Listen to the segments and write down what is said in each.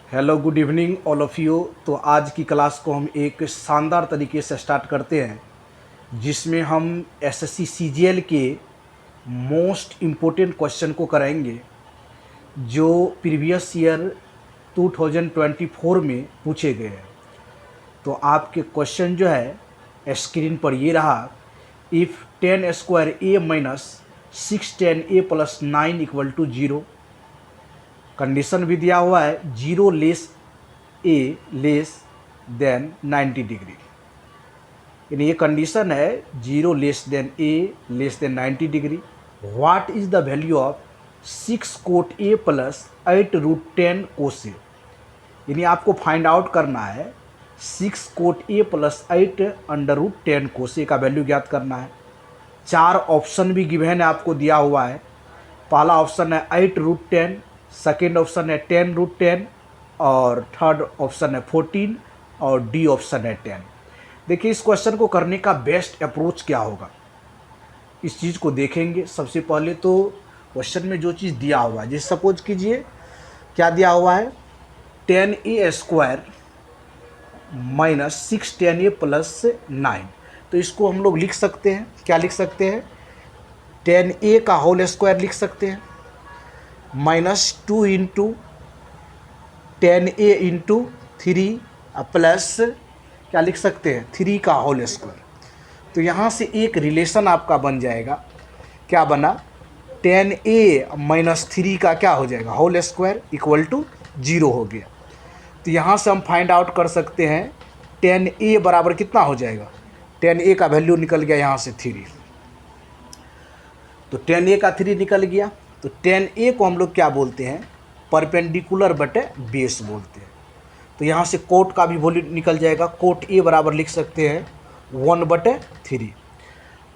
Hello good evening all of you. तो आज की क्लास को हम एक शानदार तरीके से स्टार्ट करते हैं, जिसमें हम एसएससी सीजीएल के मोस्ट इम्पोर्टेंट क्वेश्चन को कराएंगे जो प्रीवियस ईयर 2024 में पूछे गए हैं। तो आपके क्वेश्चन जो है स्क्रीन पर ये रहा। If 10 square A minus 610 A plus 9 equal to 0, condition भी दिया हुआ है 0 less A less than 90 degree. यानी ये कंडीशन है 0 less than A less than 90 degree. What is the value of 6 cot A plus 8 root 10 cos A. यानी आपको find out करना है 6 cot A plus 8 under root 10 cos ए का value ज्ञात करना है। 4 ऑप्शन भी गिवन है, आपको दिया हुआ है। पहला ऑप्शन है 8 रूट 10, सेकेंड ऑप्शन है 10 रूट 10 और थर्ड ऑप्शन है 14 और डी ऑप्शन है 10। देखिए इस क्वेश्चन को करने का बेस्ट अप्रोच क्या होगा, इस चीज़ को देखेंगे। सबसे पहले तो क्वेश्चन में जो चीज़ दिया हुआ है, जैसे सपोज कीजिए क्या दिया हुआ है 10a square minus 610a plus 9। तो इसको हम लोग लिख सकते हैं, क्या लिख सकते हैं 10a का होल स्क्वायर लिख सकते हैं minus 2 into 10a into 3 plus क्या लिख सकते हैं 3 का होल स्क्वायर। तो यहाँ से एक रिलेशन आपका बन जाएगा, क्या बना 10a माइनस 3 का क्या हो जाएगा होल स्क्वायर इक्वल टू 0 हो गया। तो यहाँ से हम फाइंड आउट कर सकते हैं 10a बराबर कितना हो जाएगा, 10a का वैल्यू निकल गया यहाँ से 3। तो 10a का 3 निकल गया। तो 10a को हम लोग क्या बोलते हैं परपेंडिकुलर बटे बेस बोलते हैं। तो यहाँ से कोट का भी वैल्यू निकल जाएगा, कोट a बराबर लिख सकते हैं 1/3।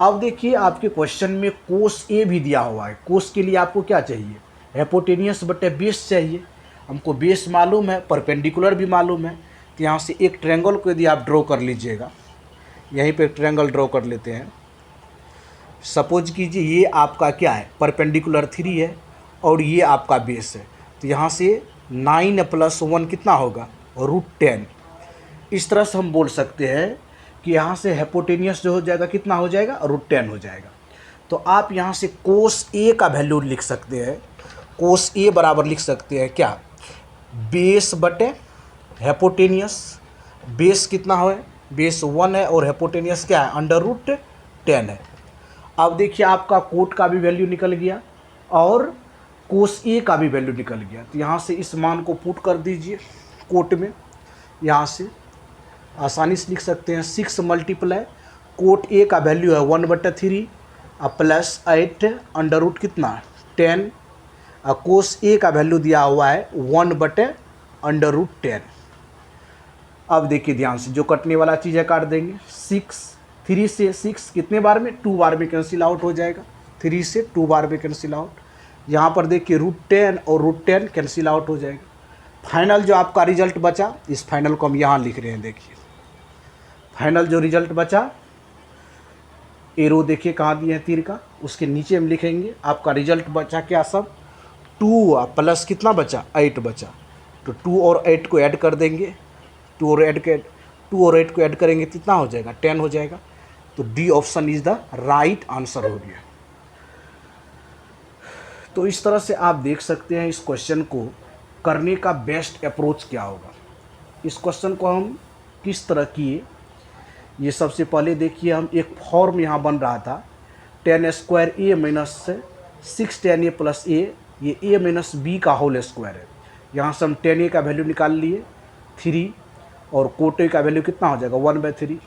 अब देखिए आपके क्वेश्चन में कोस a भी दिया हुआ है। कोस के लिए आपको क्या चाहिए हेपोटेनियस बटे बेस चाहिए। हमको बेस मालूम है, परपेंडिकुलर भी मालूम है। तो यहाँ से एक ट्रायंगल को यदि आप ड्रॉ कर लीजिएगा, यहीं पे ट्रायंगल ड्रॉ कर लेते हैं। सपोज कीजिए ये आपका क्या है परपेंडिकुलर 3 है और ये आपका बेस है। तो यहाँ से 9 प्लस 1 कितना होगा रूट 10। इस तरह से हम बोल सकते हैं कि यहाँ से हेपोटेनियस जो हो जाएगा कितना हो जाएगा रूट 10 हो जाएगा। तो आप यहाँ से कोस ए का वैल्यू लिख सकते हैं। कोस ए बराबर लिख सकते हैं क्या बेस बटे हेपोटेनियस। बेस कितना है बेस 1 है और हेपोटेनियस क्या है अंडर रूट 10 है। अब देखिए आपका कोट का भी वैल्यू निकल गया और कोस ए का भी वैल्यू निकल गया। तो यहाँ से इस मान को पुट कर दीजिए कोट में। यहाँ से आसानी से लिख सकते हैं 6 मल्टीप्लाई कोट ए का वैल्यू है 1/3 प्लस 8 अंडर रूट कितना 10 कोस ए का वैल्यू दिया हुआ है 1/√10। अब देखिए ध्यान से जो कटने वाला चीज़ है काट देंगे। 3 से 6 कितने बार में 2 बार में कैंसिल आउट हो जाएगा। 3 से 2 बार में कैंसिल आउट। यहाँ पर देखिए √10 और √10 कैंसिल आउट हो जाएगा। फाइनल जो आपका रिजल्ट बचा, इस फाइनल को हम यहाँ लिख रहे हैं। देखिए फाइनल जो रिजल्ट बचा, एरो देखिए कहाँ दिए हैं तीर का, उसके नीचे हम लिखेंगे आपका रिजल्ट बचा क्या सब 2 प्लस कितना बचा 8 बचा। तो 2 और 8 को ऐड कर देंगे, 2 और 8 को ऐड करेंगे कितना हो जाएगा 10 हो जाएगा। तो D option is the right answer हो गया। तो इस तरह से आप देख सकते हैं इस क्वेश्चन को करने का बेस्ट अप्रोच क्या होगा। इस क्वेश्चन को हम किस तरह किए, ये सबसे पहले देखिए हम एक फॉर्म यहाँ बन रहा था 10 square A minus 610 A plus ए, ये ए माइनस बी का होल स्क्वायर है। यहाँ से हम 10a का वैल्यू निकाल लिए 3 और कोट ए का वैल्यू कितना हो जाएगा 1/3।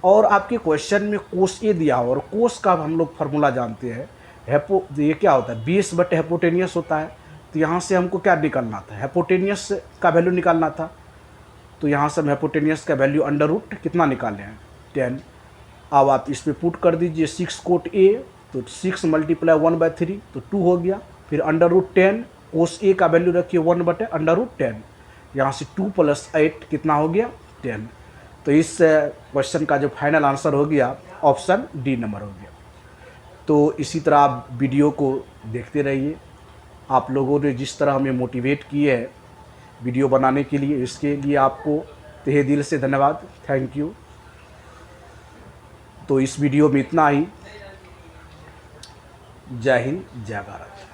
और आपके क्वेश्चन में कोस ए दिया हो और कोस का हम लोग फार्मूला जानते हैं ये क्या होता है बेस बटे हेपोटेनियस होता है। तो यहाँ से हमको क्या निकालना था हेपोटेनियस का वैल्यू निकालना था। तो यहाँ से हम हेपोटेनियस का वैल्यू अंडर रूट कितना निकाले हैं 10। अब आप इस पर पुट कर दीजिए 6 कोट ए, तो 6 मल्टीप्लाई 1/3 तो 2 हो गया। फिर अंडर रूट 10 कोस ए का वैल्यू रखिए 1/√10। यहाँ से 2 प्लस 8 कितना हो गया 10। तो इस क्वेश्चन का जो फाइनल आंसर हो गया ऑप्शन डी नंबर हो गया। तो इसी तरह आप वीडियो को देखते रहिए। आप लोगों ने जिस तरह हमें मोटिवेट किए है वीडियो बनाने के लिए। इसके लिए आपको तहे दिल से धन्यवाद, थैंक यू। तो इस वीडियो में इतना ही। जय हिंद, जय भारत।